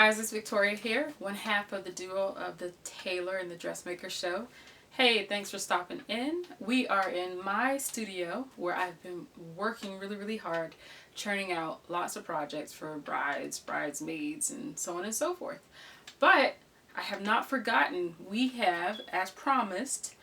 guys, it's Victoria here, one half of the duo of the Tailor and the Dressmaker show. Hey, thanks for stopping in. We are in my studio where I've been working really hard, churning out lots of projects for brides, bridesmaids, and so on and so forth. But I have not forgotten, we have, as promised,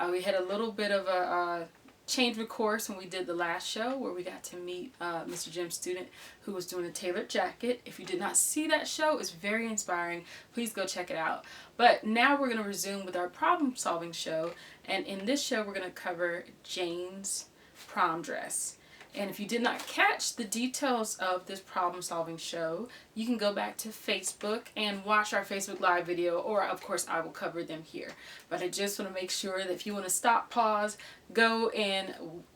we had a little bit of a change of course when we did the last show where we got to meet Mr. Jim's student who was doing a tailored jacket. If you did not see that show, it's very inspiring. Please go check it out. But now we're going to resume with our problem solving show, and in this show we're going to cover Jane's prom dress. And if you did not catch the details of this problem solving show, you can go back to Facebook and watch our Facebook Live video, or of course I will cover them here. But I just want to make sure that if you want to stop, pause, go and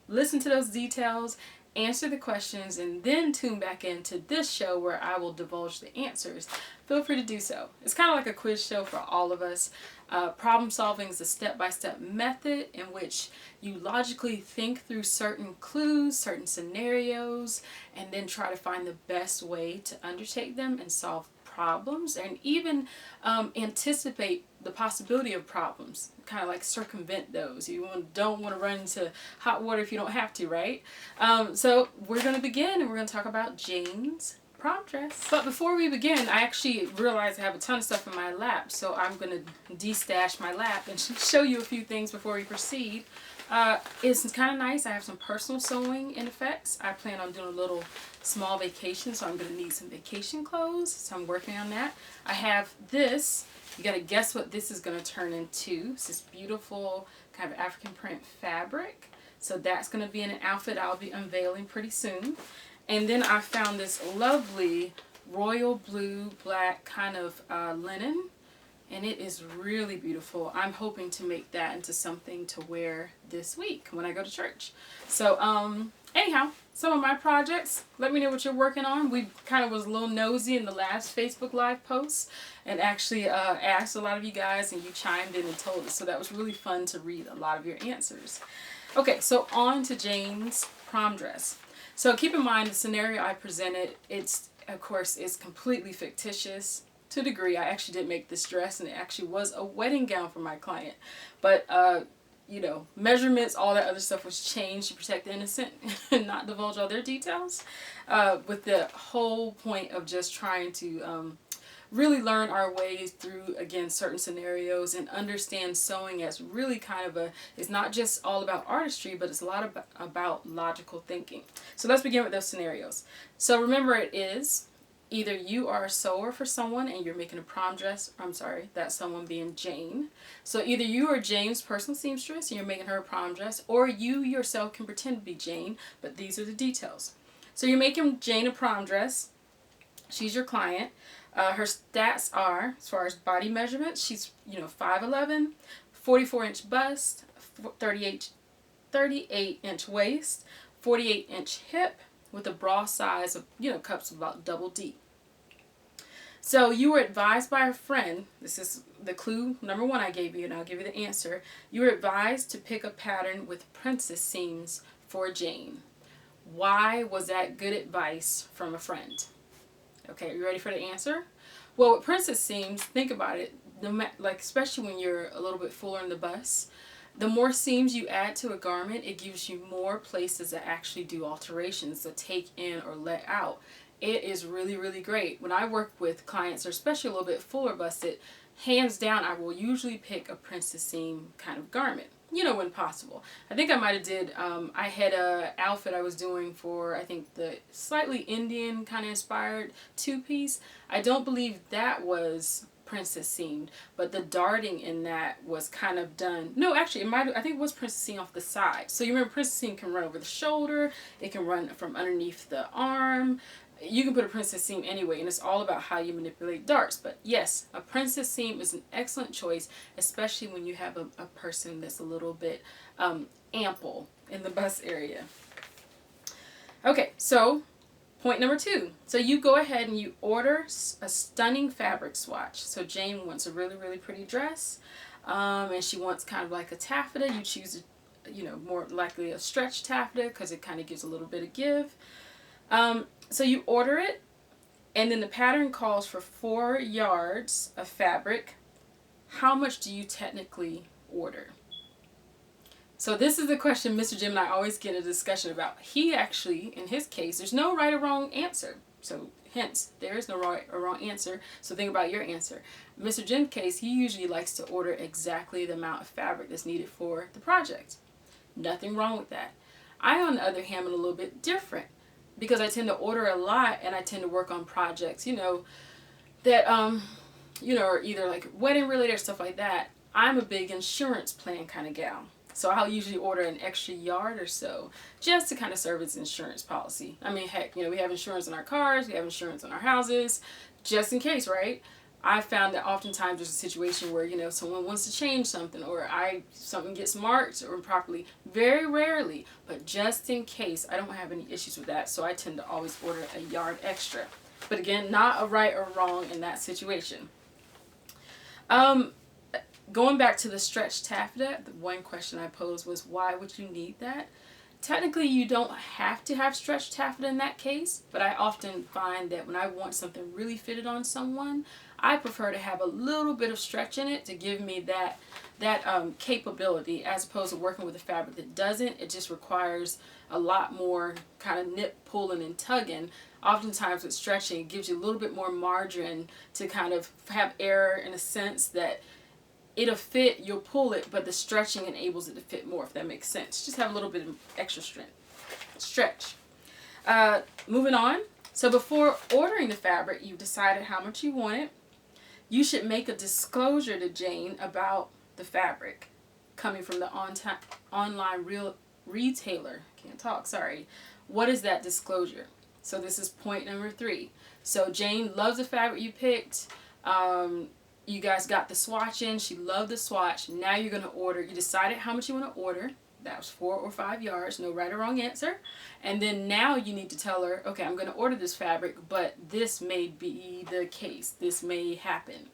listen to those details, answer the questions, and then tune back into this show where I will divulge the answers, feel free to do so. It's kind of like a quiz show for all of us. Problem solving is a step-by-step method in which you logically think through certain clues, certain scenarios, and then try to find the best way to undertake them and solve problems, and even anticipate the possibility of problems, kind of like circumvent those. You don't want to run into hot water if you don't have to, right? So we're going to begin, and we're going to talk about Jane's prom dress. But before we begin, I actually realized I have a ton of stuff in my lap, so I'm going to de-stash my lap and show you a few things before we proceed. It's kind of nice. I have some personal sewing in effects. I plan on doing a little small vacation, so I'm going to need some vacation clothes, so I'm working on that. I have this. You got to guess what this is going to turn into. It's this beautiful kind of African print fabric. So that's going to be in an outfit I'll be unveiling pretty soon. And then I found this lovely royal blue black kind of linen, and it is really beautiful. I'm hoping to make that into something to wear this week when I go to church. So anyhow, some of my projects, let me know what you're working on. We kind of was a little nosy in the last Facebook Live post and actually asked a lot of you guys, and you chimed in and told us, so that was really fun to read a lot of your answers. Okay, so on to Jane's prom dress. So keep in mind the scenario I presented, of course, is completely fictitious to a degree. I actually did make this dress, and it actually was a wedding gown for my client. But, you know, measurements, all that other stuff was changed to protect the innocent and not divulge all their details, with the whole point of just trying to really learn our ways through, again, certain scenarios and understand sewing as really kind of it's not just all about artistry, but it's a lot about logical thinking. So let's begin with those scenarios. So remember, it is either you are a sewer for someone and you're making a prom dress, I'm sorry, that someone being Jane. So either you are Jane's personal seamstress and you're making her a prom dress, or you yourself can pretend to be Jane, but these are the details. So you're making Jane a prom dress. She's your client. Her stats are, as far as body measurements, she's 5'11", 44-inch bust, 38-inch waist, 48-inch hip, with a bra size of cups of about double D. So you were advised by a friend. This is the clue number one I gave you, and I'll give you the answer. You were advised to pick a pattern with princess seams for Jane. Why was that good advice from a friend? Okay, are you ready for the answer? Well, with princess seams, think about it, especially when you're a little bit fuller in the bust, the more seams you add to a garment, it gives you more places to actually do alterations, to take in or let out. It is really great. When I work with clients, or especially a little bit fuller busted, hands down, I will usually pick a princess seam kind of garment. When possible. I think I might have did, I had a outfit I was doing for, I think, the slightly Indian kind of inspired two-piece. I don't believe that was princess seamed, but the darting in that was kind of done. No, actually, I think it was princess seam off the side. So you remember princess seam can run over the shoulder, it can run from underneath the arm. You can put a princess seam anyway, and it's all about how you manipulate darts. But yes, a princess seam is an excellent choice, especially when you have a person that's a little bit ample in the bust area. Okay, so point number 2. So you go ahead and you order a stunning fabric swatch. So Jane wants a really pretty dress, and she wants kind of like a taffeta. You choose, more likely a stretch taffeta because it kind of gives a little bit of give. So you order it, and then the pattern calls for 4 yards of fabric, how much do you technically order? So this is the question Mr. Jim and I always get a discussion about. He actually, in his case, there's no right or wrong answer. So hence, there is no right or wrong answer. So think about your answer. Mr. Jim's case, he usually likes to order exactly the amount of fabric that's needed for the project. Nothing wrong with that. I, on the other hand, am a little bit different because I tend to order a lot and I tend to work on projects, that, are either like wedding related or stuff like that. I'm a big insurance plan kind of gal. So I'll usually order an extra yard or so just to kind of serve as insurance policy. I mean, heck, we have insurance on our cars, we have insurance on our houses, just in case, right? I found that oftentimes there's a situation where, someone wants to change something or something gets marked or improperly. Very rarely, but just in case, I don't have any issues with that. So I tend to always order a yard extra. But again, not a right or wrong in that situation. Going back to the stretch taffeta, the one question I posed was, why would you need that? Technically, you don't have to have stretch taffeta in that case, but I often find that when I want something really fitted on someone, I prefer to have a little bit of stretch in it to give me that capability, as opposed to working with a fabric that doesn't. It just requires a lot more kind of nip, pulling, and tugging. Oftentimes with stretching, it gives you a little bit more margin to kind of have air in a sense that it'll fit, you'll pull it, but the stretching enables it to fit more, if that makes sense. Just have a little bit of extra stretch. Moving on. So before ordering the fabric, you've decided how much you want it. You should make a disclosure to Jane about the fabric coming from the online retailer. Can't talk, sorry. What is that disclosure? So this is point number 3. So Jane loves the fabric you picked. You guys got the swatch in. She loved the swatch. Now you're going to order. You decided how much you want to order. That was 4 or 5 yards. No right or wrong answer. And then now you need to tell her, okay, I'm going to order this fabric, but this may be the case. This may happen.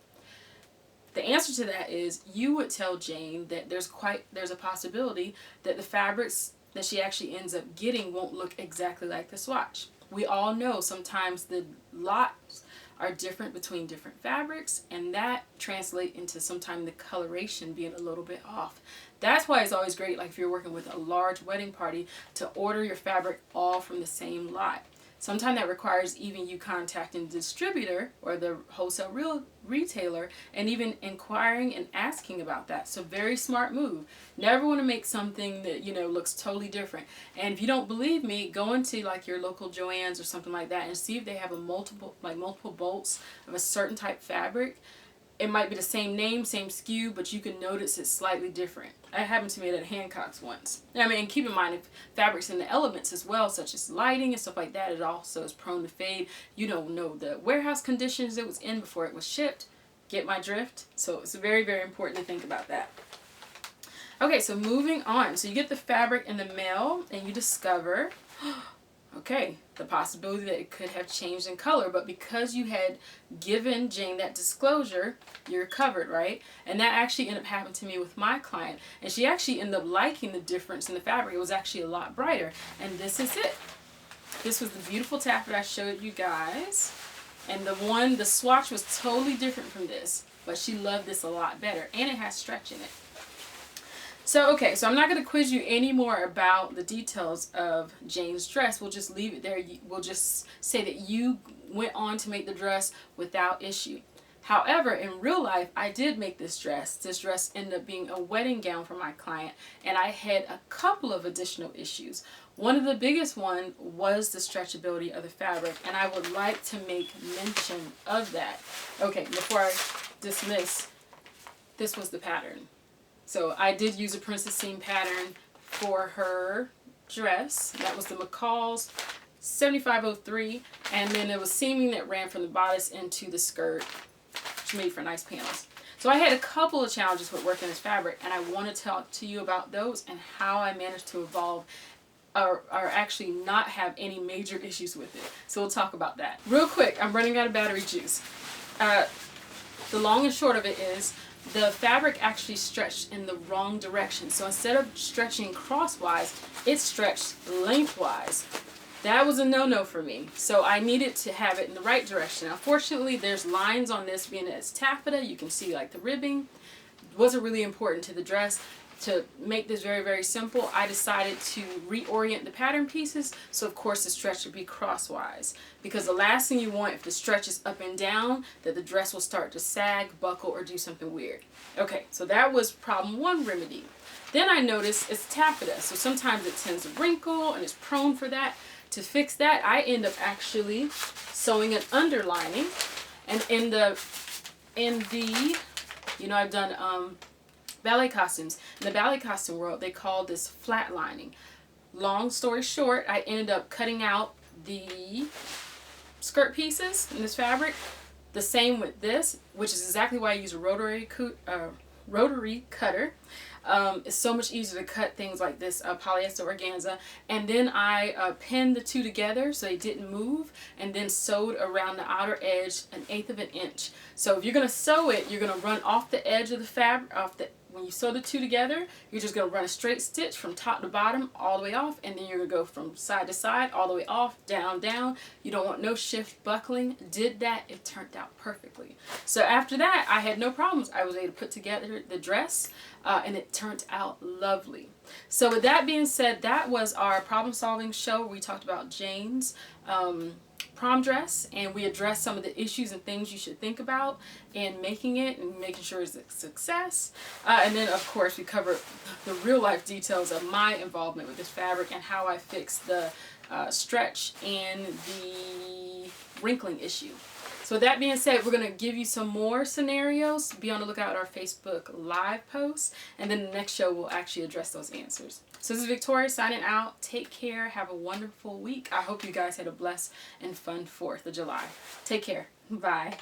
The answer to that is you would tell Jane that there's a possibility that the fabrics that she actually ends up getting won't look exactly like the swatch. We all know sometimes the lots are different between different fabrics, and that translates into sometimes the coloration being a little bit off. That's why it's always great, like if you're working with a large wedding party, to order your fabric all from the same lot. Sometimes that requires even you contacting the distributor or the wholesale retailer and even inquiring and asking about that. So very smart move. Never want to make something that, looks totally different. And if you don't believe me, go into like your local Joann's or something like that and see if they have multiple bolts of a certain type fabric. It might be the same name, same SKU, but you can notice it's slightly different. That happened to me at Hancock's once. And keep in mind, if fabric's in the elements as well, such as lighting and stuff like that, it also is prone to fade. You don't know the warehouse conditions it was in before it was shipped. Get my drift? So it's very, very important to think about that. Okay, so moving on. So you get the fabric in the mail and you discover, okay, the possibility that it could have changed in color, but because you had given Jane that disclosure, you're covered, right? And that actually ended up happening to me with my client, and she actually ended up liking the difference in the fabric. It was actually a lot brighter, and this is it. This was the beautiful taffeta I showed you guys, and the swatch was totally different from this, but she loved this a lot better, and it has stretch in it. So, okay, so I'm not going to quiz you anymore about the details of Jane's dress. We'll just leave it there. We'll just say that you went on to make the dress without issue. However, in real life, I did make this dress. This dress ended up being a wedding gown for my client, and I had a couple of additional issues. One of the biggest one was the stretchability of the fabric, and I would like to make mention of that. Okay, before I dismiss, this was the pattern. So I did use a princess seam pattern for her dress. That was the McCall's 7503, and then there was seaming that ran from the bodice into the skirt, which made for nice panels. So I had a couple of challenges with working this fabric, and I want to talk to you about those and how I managed to evolve or actually not have any major issues with it. So we'll talk about that. Real quick, I'm running out of battery juice. The long and short of it is, the fabric actually stretched in the wrong direction. So instead of stretching crosswise, it stretched lengthwise. that was a no-no for me. So I needed to have it in the right direction. Unfortunately, there's lines on this being it's taffeta. You can see like the ribbing. Wasn't really important to the dress. To make this very, very simple, I decided to reorient the pattern pieces, so of course the stretch would be crosswise, because the last thing you want, if the stretch is up and down, that the dress will start to sag, buckle, or do something weird. Okay, so that was problem one remedy. Then I noticed it's taffeta, so sometimes it tends to wrinkle and it's prone for that. To fix that, I end up actually sewing an underlining, and in the you know, I've done ballet costumes. In the ballet costume world, they call this flatlining. Long story short, I ended up cutting out the skirt pieces in this fabric. The same with this, which is exactly why I use a rotary cutter. It's so much easier to cut things like this polyester organza. And then I pinned the two together so they didn't move, and then sewed around the outer edge 1/8 of an inch. So if you're going to sew it, you're going to run off the edge of the fabric, when you sew the two together, you're just going to run a straight stitch from top to bottom all the way off, and then you're going to go from side to side all the way off, down, down. You don't want no shift buckling. Did that, it turned out perfectly. So after that, I had no problems. I was able to put together the dress, and it turned out lovely. So with that being said, that was our problem solving show where we talked about Jane's prom dress, and we addressed some of the issues and things you should think about in making it and making sure it's a success. And then of course we covered the real life details of my involvement with this fabric and how I fixed the stretch and the wrinkling issue. So with that being said, we're going to give you some more scenarios. Be on the lookout at our Facebook Live posts, and then the next show we'll actually address those answers. So this is Victoria signing out. Take care. Have a wonderful week. I hope you guys had a blessed and fun 4th of July. Take care. Bye.